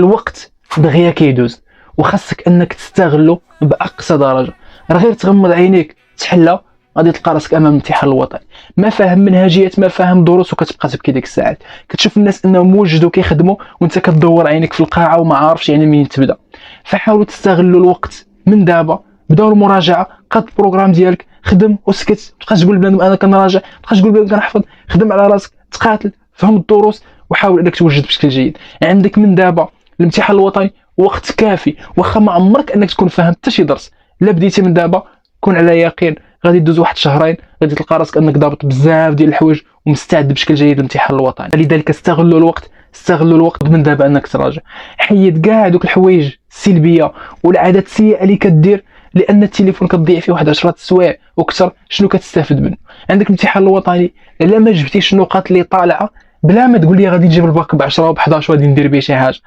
الوقت دغيا كيدوز وخاصك انك تستغله باقصى درجه. راه غير تغمض عينيك تحلى غادي تلقى راسك امام الامتحان الوطني، ما فاهم منهجيات ما فاهم دروس وكتبقى تبكي ديك الساعات. كتشوف الناس انهم وجدوا كيخدموا وانت كتدور عينيك في القاعه وما عارفش يعني منين تبدا. فحاولوا تستغلوا الوقت من دابا، بداو المراجعه، قاد البروغرام ديالك، خدم وسكت، مابقاش تقول لبنادم انا كنراجع، مابقاش تقول لبنادم كنحفظ، خدم على راسك، تقاتل، فهم الدروس وحاول انك توجد بشكل جيد. عندك من دابا الامتحان الوطني وقت كافي، واخا ما عمرك انك تكون فاهم حتى شي درس، لا بديتي من دابا كون على يقين غادي دوز واحد شهرين غادي تلقى راسك انك ضابط بزاف ديال الحوايج ومستعد بشكل جيد للامتحان الوطني. لذلك استغلوا الوقت، استغلوا الوقت من دابا انك تراجع. حيد كاع دوك الحوايج السلبيه والعادات السيئه اللي كدير، لان التليفون كتضيع فيه واحد 10 سوايع وكثر، شنو كتستافد منه؟ عندك الامتحان الوطني، الا ما جبتيش النقاط اللي طالعه بلا ما تقول لي غادي نجيب الباك ب 10 و ب 11 وغادي ندير به شي حاجه،